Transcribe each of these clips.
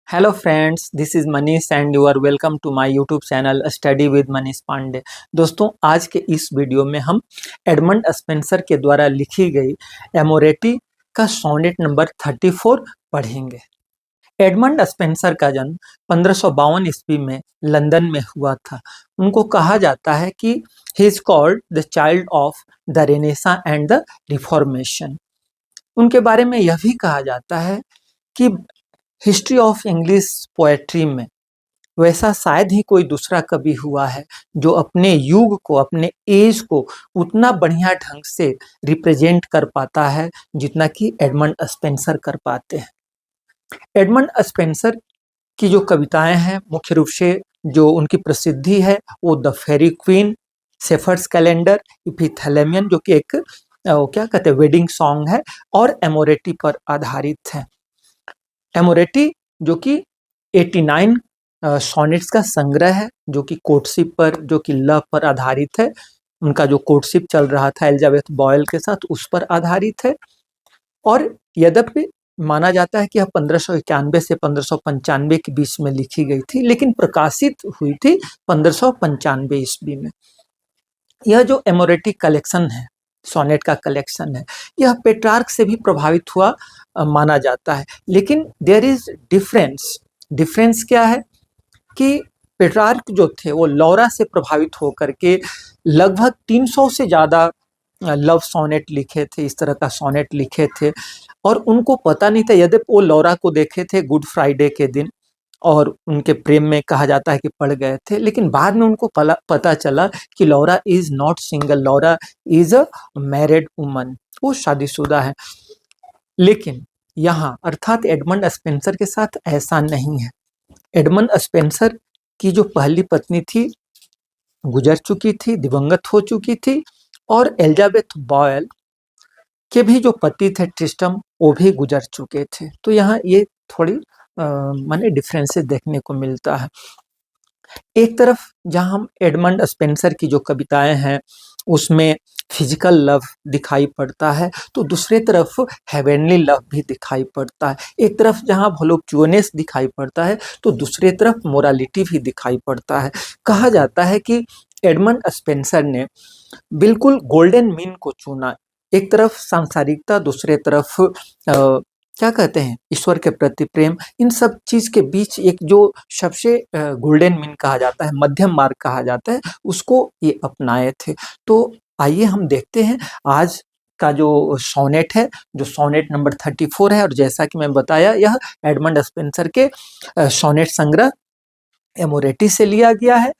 Hello friends, this is Manish and you are welcome to my YouTube channel study with Manish Pandey. दोस्तों, आज के इस video में हम एडमंड स्पेंसर के द्वारा लिखी गई एमोरेटी का सोनेट नंबर 34 पढ़ेंगे। एडमंड स्पेंसर का जन्म 1552 ईस्वी में लंदन में हुआ था। उनको कहा जाता है कि he is called the child of the renaissance and the reformation. उनके बारे में यह भी कहा जाता है कि हिस्ट्री ऑफ इंग्लिश पोएट्री में वैसा शायद ही कोई दूसरा कवि हुआ है जो अपने युग को, अपने एज को उतना बढ़िया ढंग से रिप्रेजेंट कर पाता है जितना कि एडमंड स्पेंसर कर पाते हैं। एडमंड स्पेंसर की जो कविताएं हैं, मुख्य रूप से जो उनकी प्रसिद्धि है वो the Faerie Queene, Shepherd's Calendar, Epithalamion जो कि एक क्या कहते हैं वेडिंग सॉन्ग है, और एमोरेटी पर आधारित है। एमोरेटी जो कि 89 सोनेट्स का संग्रह है, जो कि कोर्टशिप पर, जो कि लव पर आधारित है। उनका जो कोर्टशिप चल रहा था एलिजाबेथ बॉयल के साथ, उस पर आधारित है। और यद्यपि माना जाता है कि यह 1591 से 1595 के बीच में लिखी गई थी, लेकिन प्रकाशित हुई थी 1595 ईस्वी में। यह जो एमोरेटी कलेक्शन है, सोनेट का कलेक्शन है, यह पेट्रार्क से भी प्रभावित हुआ माना जाता है। लेकिन देयर इज डिफरेंस क्या है कि पेट्रार्क जो थे वो लौरा से प्रभावित होकर के लगभग 300 से ज़्यादा लव सोनेट लिखे थे, इस तरह का सोनेट लिखे थे, और उनको पता नहीं था। यद्यपि वो लौरा को देखे थे गुड फ्राइडे के दिन और उनके प्रेम में कहा जाता है कि पड़ गए थे, लेकिन बाद में उनको पता चला कि Laura is not single, Laura is a married woman, वो शादीशुदा है। लेकिन यहाँ अर्थात एडमंड स्पेंसर के साथ ऐसा नहीं है। एडमंड स्पेंसर की जो पहली पत्नी थी गुजर चुकी थी, दिवंगत हो चुकी थी, और एलिजाबेथ बॉयल के भी जो पति थे ट्रिस्टम, वो भी गुजर चुके थे। तो यहाँ ये थोड़ी माने डिफरेंसेस देखने को मिलता है। एक तरफ जहाँ हम एडमंड स्पेंसर की जो कविताएं हैं उसमें फिजिकल लव दिखाई पड़ता है, तो दूसरे तरफ हेवेनली लव भी दिखाई पड़ता है। एक तरफ जहाँ वोलुप्चुअसनेस दिखाई पड़ता है तो दूसरे तरफ मोरालिटी भी दिखाई पड़ता है। कहा जाता है कि एडमंड स्पेंसर ने बिल्कुल गोल्डन मीन को चुना। एक तरफ सांसारिकता, दूसरे तरफ क्या कहते हैं ईश्वर के प्रति प्रेम, इन सब चीज के बीच एक जो सबसे गोल्डन मीन कहा जाता है, मध्यम मार्ग कहा जाता है, उसको ये अपनाए थे। तो आइए हम देखते हैं आज का जो सोनेट है, जो सोनेट नंबर 34 है, और जैसा कि मैं बताया यह एडमंड स्पेंसर के सोनेट संग्रह एमोरेटी से लिया गया है।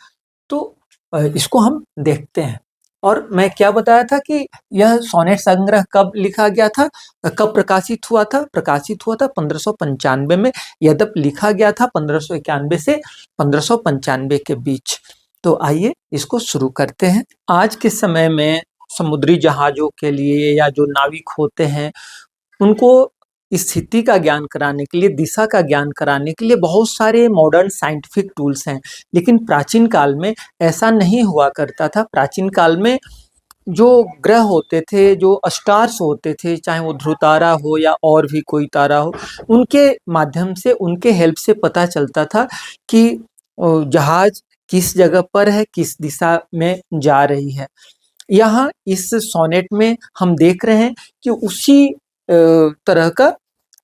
तो इसको हम देखते हैं। और मैं क्या बताया था कि यह सोनेट संग्रह कब लिखा गया था, कब प्रकाशित हुआ था? प्रकाशित हुआ था 1595 में, यद्यपि लिखा गया था 1591 से 1595 के बीच। तो आइए इसको शुरू करते हैं। आज के समय में समुद्री जहाजों के लिए या जो नाविक होते हैं उनको स्थिति का ज्ञान कराने के लिए, दिशा का ज्ञान कराने के लिए बहुत सारे मॉडर्न साइंटिफिक टूल्स हैं। लेकिन प्राचीन काल में ऐसा नहीं हुआ करता था। प्राचीन काल में जो ग्रह होते थे, जो स्टार्स होते थे, चाहे वो ध्रुव तारा हो या और भी कोई तारा हो, उनके माध्यम से, उनके हेल्प से पता चलता था कि जहाज किस जगह पर है, किस दिशा में जा रही है। यहाँ इस सोनेट में हम देख रहे हैं कि उसी तरह का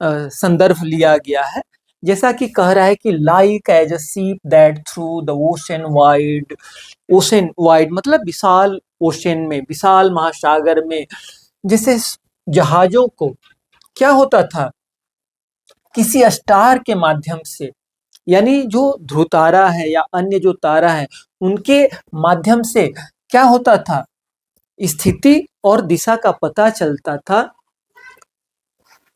संदर्भ लिया गया है। जैसा कि कह रहा है कि लाइक एज अ सीप that through the ocean wide मतलब विशाल ओशन में, विशाल महासागर में, जैसे जहाजों को क्या होता था, किसी स्टार के माध्यम से, यानी जो ध्रुव तारा है या अन्य जो तारा है उनके माध्यम से क्या होता था, स्थिति और दिशा का पता चलता था।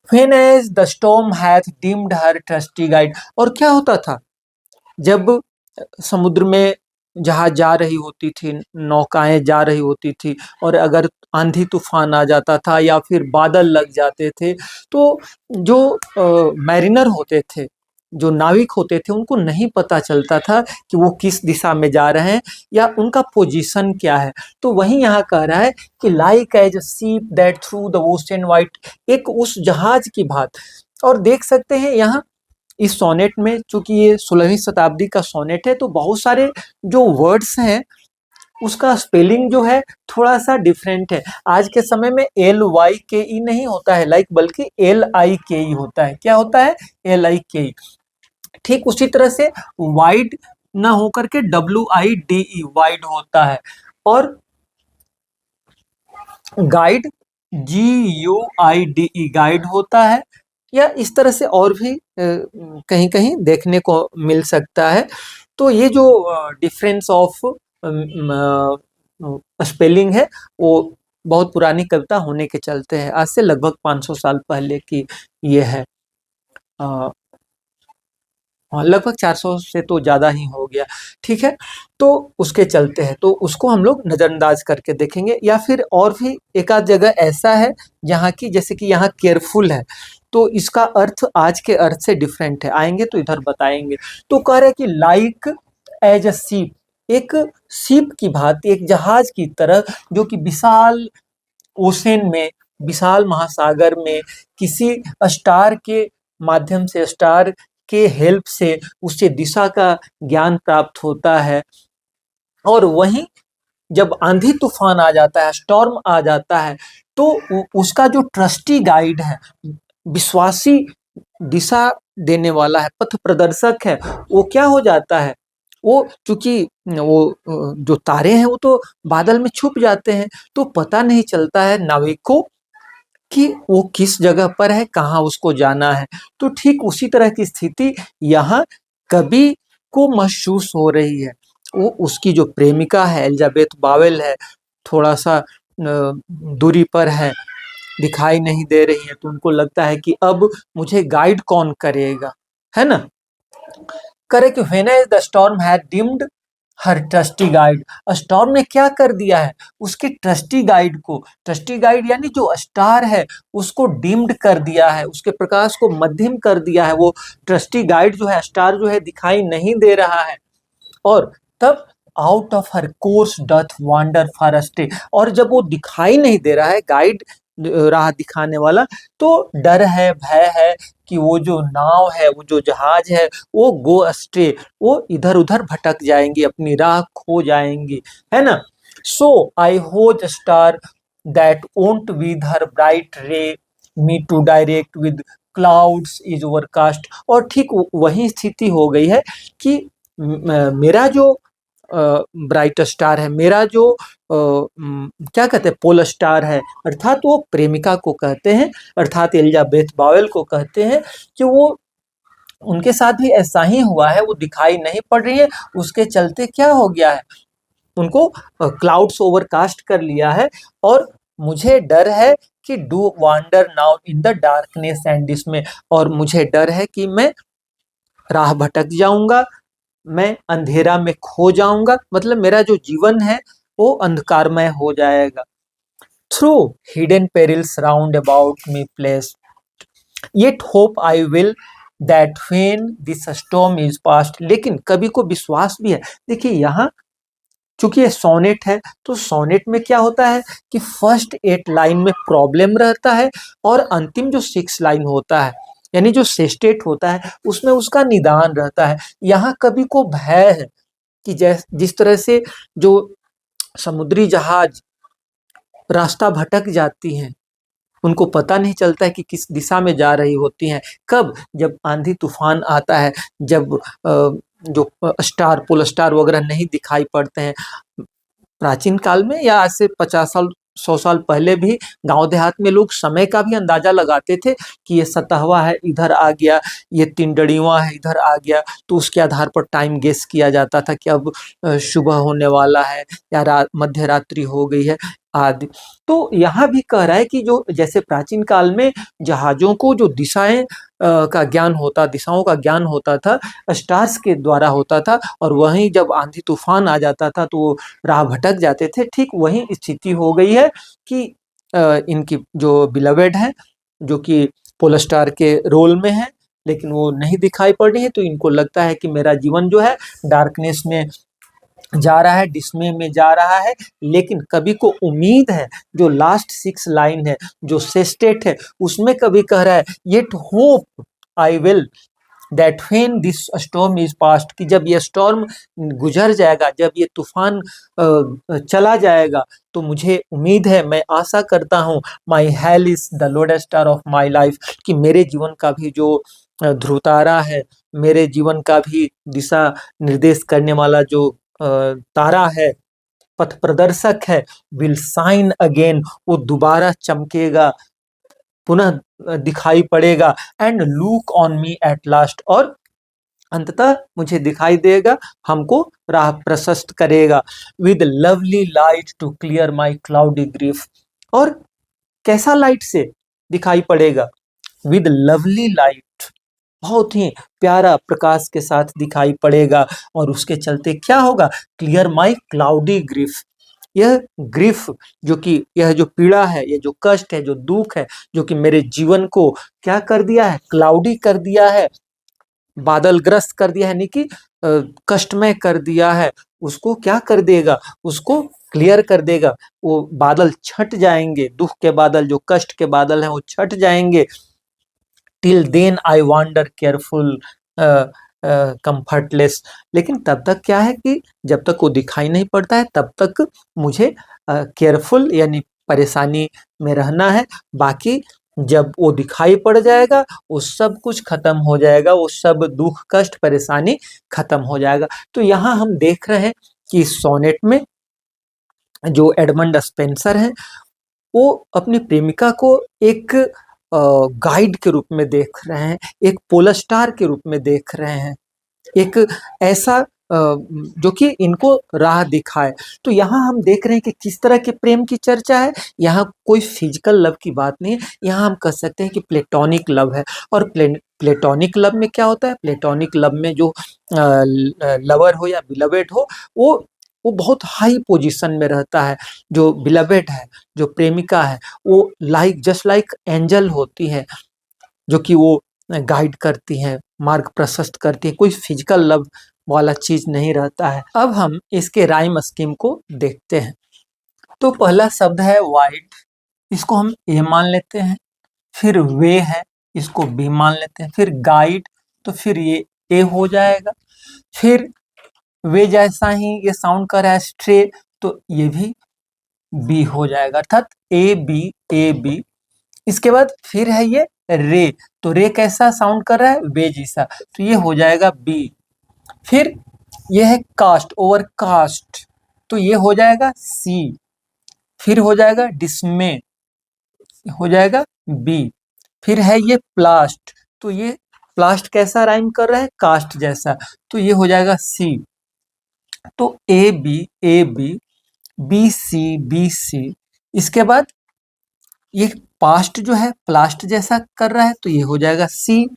When as the storm hath dimmed her trusty guide, और क्या होता था जब समुद्र में जहाज जा रही होती थी, नौकाएं जा रही होती थी, और अगर आंधी तूफान आ जाता था या फिर बादल लग जाते थे, तो जो मैरिनर होते थे, जो नाविक होते थे, उनको नहीं पता चलता था कि वो किस दिशा में जा रहे हैं या उनका पोजीशन क्या है। तो वही यहाँ कह रहा है कि लाइक एज अ सीप that through the ocean wide, एक उस जहाज की बात। और देख सकते हैं यहाँ इस सोनेट में, चूंकि ये 16वीं शताब्दी का सोनेट है, तो बहुत सारे जो वर्ड्स हैं उसका स्पेलिंग जो है थोड़ा सा डिफरेंट है। आज के समय में LYKE नहीं होता है लाइक, बल्कि LIKE होता है। क्या होता है? LIKE। ठीक उसी तरह से वाइड ना होकर के WIDE वाइड होता है, और गाइड GUIDE गाइड होता है, या इस तरह से और भी कहीं कहीं देखने को मिल सकता है। तो ये जो डिफरेंस ऑफ स्पेलिंग है, वो बहुत पुरानी कविता होने के चलते है, आज से लगभग 500 साल पहले की ये है। हाँ, लगभग 400 से तो ज़्यादा ही हो गया। ठीक है, तो उसके चलते हैं, तो उसको हम लोग नज़रअंदाज करके देखेंगे। या फिर और भी एक आध जगह ऐसा है जहाँ की, जैसे कि यहाँ केयरफुल है, तो इसका अर्थ आज के अर्थ से डिफरेंट है, आएंगे तो इधर बताएंगे। तो कह रहे हैं कि लाइक एज अ सीप, एक सीप की भांति, एक जहाज की तरह, जो कि विशाल ओशन में, विशाल महासागर में किसी स्टार के माध्यम से, स्टार के हेल्प से उसे दिशा का ज्ञान प्राप्त होता है। और वहीं जब आंधी तूफान आ जाता है, स्टॉर्म आ जाता है, तो उसका जो ट्रस्टी गाइड है, विश्वासी दिशा देने वाला है, पथ प्रदर्शक है, वो क्या हो जाता है, वो चूंकि वो जो तारे हैं वो तो बादल में छुप जाते हैं, तो पता नहीं चलता है नाविक को कि वो किस जगह पर है, कहाँ उसको जाना है। तो ठीक उसी तरह की स्थिति यहाँ कवि को महसूस हो रही है। वो उसकी जो प्रेमिका है एलिजाबेथ बावेल है, थोड़ा सा दूरी पर है, दिखाई नहीं दे रही है, तो उनको लगता है कि अब मुझे गाइड कौन करेगा, है ना। करे कि when as the storm had dimmed her trusty guide, storm ने क्या कर दिया है, उसके ट्रस्टी गाइड को, ट्रस्टी गाइड यानी जो स्टार है, उसको डिम्ड कर दिया है, उसके प्रकाश को मध्यम कर दिया है। वो ट्रस्टी गाइड जो है, स्टार जो है, दिखाई नहीं दे रहा है। और तब out of her course doth wander for a stay, और जब वो दिखाई नहीं दे रहा है, गाइड राह दिखाने वाला, तो डर है, भय है कि वो जो नाव है, वो जो जहाज है, वो गो अस्ट्रे, वो इधर उधर भटक जाएंगी, अपनी राह खो जाएंगी, है ना। So I whose star that wont with her bright ray me to direct with clouds is overcast. और ठीक वही स्थिति हो गई है कि मेरा जो ब्राइट स्टार है, मेरा जो क्या कहते हैं, पोल स्टार है, अर्थात वो प्रेमिका को कहते हैं, अर्थात एलिजाबेथ बावेल को कहते हैं, कि वो उनके साथ भी ऐसा ही हुआ है, वो दिखाई नहीं पड़ रही है। उसके चलते क्या हो गया है, उनको क्लाउड्स ओवरकास्ट कर लिया है, और मुझे डर है कि do wander now in the darkness and डिसमे, और मुझे डर है कि मैं राह भटक जाऊंगा, मैं अंधेरा में खो जाऊंगा, मतलब मेरा जो जीवन है वो अंधकारमय हो जाएगा। Through hidden perils round about me place, yet hope I will that when this storm is past. लेकिन कवि को विश्वास भी है। देखिए यहाँ चूंकि ये सोनेट है, तो सोनेट में क्या होता है कि फर्स्ट 8 लाइन में प्रॉब्लम रहता है, और अंतिम जो 6 लाइन होता है, यानी जो सेस्टेट होता है, उसमें उसका निदान रहता है। यहाँ कवि को भय है कि जिस तरह से जो समुद्री जहाज रास्ता भटक जाती हैं, उनको पता नहीं चलता है कि किस दिशा में जा रही होती हैं। कब? जब आंधी तूफान आता है, जब जो स्टार, पोल स्टार वगैरह नहीं दिखाई पड़ते हैं। प्राचीन काल में या आज से 50 साल 100 साल पहले भी गांव देहात में लोग समय का भी अंदाजा लगाते थे कि ये सतहवा है, इधर आ गया, ये तिनडड़ीवा है, इधर आ गया, तो उसके आधार पर टाइम गेस किया जाता था कि अब सुबह होने वाला है, या मध्य रात्रि हो गई है, आदि। तो यहाँ भी कह रहा है कि जो जैसे प्राचीन काल में जहाजों को जो दिशाएं का ज्ञान होता, दिशाओं का ज्ञान होता था, स्टार्स के द्वारा होता था, और वहीं जब आंधी तूफान आ जाता था तो वो राह भटक जाते थे। ठीक वही स्थिति हो गई है कि इनकी जो बिलवेड है, जो कि पोल स्टार के रोल में है, लेकिन वो नहीं दिखाई पड़ रही है, तो इनको लगता है कि मेरा जीवन जो है डार्कनेस में जा रहा है, डिस्मे में जा रहा है। लेकिन कवि को उम्मीद है, जो लास्ट 6 लाइन है, जो सेस्टेट है, उसमें कवि कह रहा है yet hope I will that when this storm is past, कि जब ये स्टॉर्म गुजर जाएगा, जब ये तूफान चला जाएगा, तो मुझे उम्मीद है, मैं आशा करता हूँ, my Helice is the lodestar of my life, कि मेरे जीवन का भी जो ध्रुव तारा है, मेरे जीवन का भी दिशा निर्देश करने वाला जो तारा है, पथ प्रदर्शक है, विल शाइन अगेन, वो दोबारा चमकेगा, पुनः दिखाई पड़ेगा, and look on me at last, और अंततः मुझे दिखाई देगा, हमको राह प्रशस्त करेगा, with lovely light to clear my cloudy grief, और कैसा लाइट से दिखाई पड़ेगा, विद लवली लाइट, बहुत ही प्यारा प्रकाश के साथ दिखाई पड़ेगा, और उसके चलते क्या होगा, क्लियर माई क्लाउडी ग्रीफ, यह ग्रीफ, जो कि यह जो पीड़ा है, ये जो कष्ट है, जो दुख है, जो कि मेरे जीवन को क्या कर दिया है, क्लाउडी कर दिया है, बादलग्रस्त कर दिया है, यानी कि कष्टमय कर दिया है, उसको क्या कर देगा, उसको क्लियर कर देगा, वो बादल छट जाएंगे, दुख के बादल, जो कष्ट के बादल हैं, वो छट जाएंगे, till then I wander careful comfortless, लेकिन तब तक क्या है कि जब तक वो दिखाई नहीं पड़ता है, तब तक मुझे केयरफुल यानी परेशानी में रहना है, बाकी जब वो दिखाई पड़ जाएगा, वो सब कुछ खत्म हो जाएगा, वो सब दुख कष्ट परेशानी खत्म हो जाएगा। तो यहाँ हम देख रहे हैं कि सोनेट में जो एडमंड स्पेंसर है, वो अपनी प्रेमिका को एक गाइड के रूप में देख रहे हैं, एक पोलर स्टार के रूप में देख रहे हैं, एक ऐसा जो कि इनको राह दिखाए। तो यहाँ हम देख रहे हैं कि किस तरह के प्रेम की चर्चा है, यहाँ कोई फिजिकल लव की बात नहीं है, यहाँ हम कह सकते हैं कि प्लेटोनिक लव है। और प्लेटोनिक लव में क्या होता है, प्लेटोनिक लव में जो लवर हो या बिलवेड हो, वो बहुत हाई पोजीशन में रहता है, जो बिलवेड है, जो प्रेमिका है, वो जस्ट लाइक एंजल होती है, जो कि वो गाइड करती हैं, मार्ग प्रशस्त करती है, कोई फिजिकल लव वाला चीज नहीं रहता है। अब हम इसके राइम स्कीम को देखते हैं। तो पहला शब्द है वाइट, इसको हम ए मान लेते हैं, फिर वे है, इसको बी मान लेते हैं, फिर गाइड, तो फिर ये ए हो जाएगा, फिर वे जैसा ही ये साउंड कर रहा है स्ट्रे, तो ये भी बी हो जाएगा, अर्थात ए बी। इसके बाद फिर है ये रे, तो रे कैसा साउंड कर रहा है, वे जैसा, तो ये हो जाएगा बी। फिर ये है कास्ट, ओवर कास्ट, तो ये हो जाएगा सी। फिर हो जाएगा डिस्मे, हो जाएगा बी। फिर है ये प्लास्ट, तो ये प्लास्ट कैसा राइम कर रहा है, कास्ट जैसा, तो ये हो जाएगा सी। तो ए बी बी सी। इसके बाद ये पास्ट जो है प्लास्ट जैसा कर रहा है, तो ये हो जाएगा सी।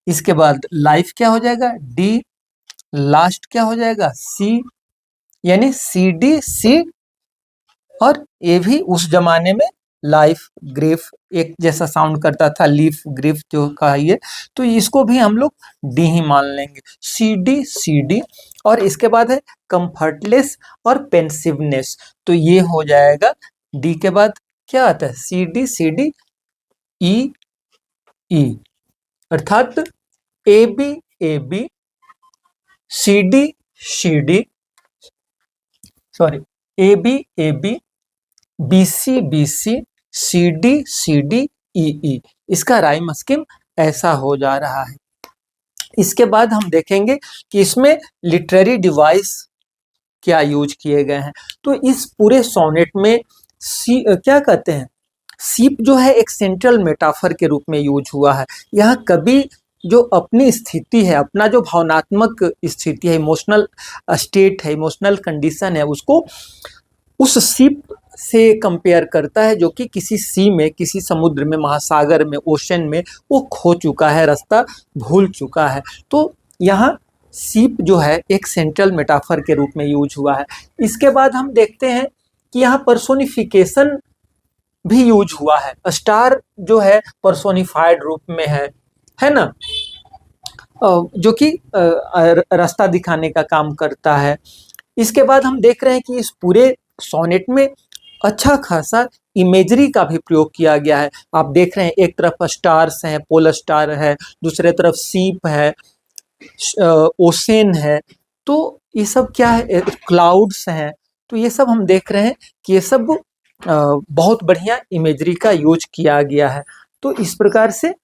इसके बाद लाइफ क्या हो जाएगा, डी। लास्ट क्या हो जाएगा, सी, यानी सी डी सी। और ये भी उस जमाने में लाइफ ग्रीफ एक जैसा साउंड करता था, लीफ ग्रीफ जो कहा ये, तो इसको भी हम लोग डी ही मान लेंगे, सी डी। और इसके बाद है कंफर्टलेस और पेंसिवनेस, तो ये हो जाएगा डी के बाद क्या आता है, सी डी ई ई, अर्थात A B C D sorry A B B C C D E. इसका राइम स्कीम ऐसा हो जा रहा है। इसके बाद हम देखेंगे कि इसमें लिटरेरी डिवाइस क्या यूज किए गए हैं। तो इस पूरे सोनेट में क्या कहते हैं, सीप जो है एक सेंट्रल मेटाफर के रूप में यूज हुआ है। यहाँ कभी जो अपनी स्थिति है, अपना जो भावनात्मक स्थिति है, इमोशनल स्टेट है, इमोशनल कंडीशन है, उसको उस शिप से कंपेयर करता है, जो कि किसी सी में, किसी समुद्र में, महासागर में, ओशन में वो खो चुका है, रास्ता भूल चुका है। तो यहाँ शिप जो है एक सेंट्रल मेटाफर के रूप में यूज हुआ है। इसके बाद हम देखते हैं कि यहाँ पर्सोनिफिकेशन भी यूज हुआ है। स्टार जो है पर्सोनिफाइड रूप में है ना, जो कि रास्ता दिखाने का काम करता है। इसके बाद हम देख रहे हैं कि इस पूरे सोनेट में अच्छा खासा इमेजरी का भी प्रयोग किया गया है। आप देख रहे हैं एक तरफ स्टार्स हैं, पोलर स्टार है, दूसरे तरफ सीप है, ओशन है, तो ये सब क्या है, क्लाउड्स हैं। तो ये सब हम देख रहे हैं कि ये सब बहुत बढ़िया इमेजरी का यूज किया गया है। तो इस प्रकार से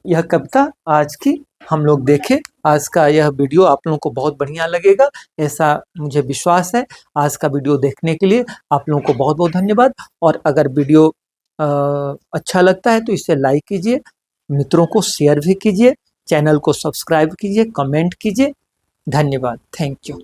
यह कविता आज की हम लोग देखें। आज का यह वीडियो आप लोगों को बहुत बढ़िया लगेगा, ऐसा मुझे विश्वास है। आज का वीडियो देखने के लिए आप लोगों को बहुत बहुत धन्यवाद। और अगर वीडियो अच्छा लगता है तो इसे लाइक कीजिए, मित्रों को शेयर भी कीजिए, चैनल को सब्सक्राइब कीजिए, कमेंट कीजिए। धन्यवाद, थैंक यू।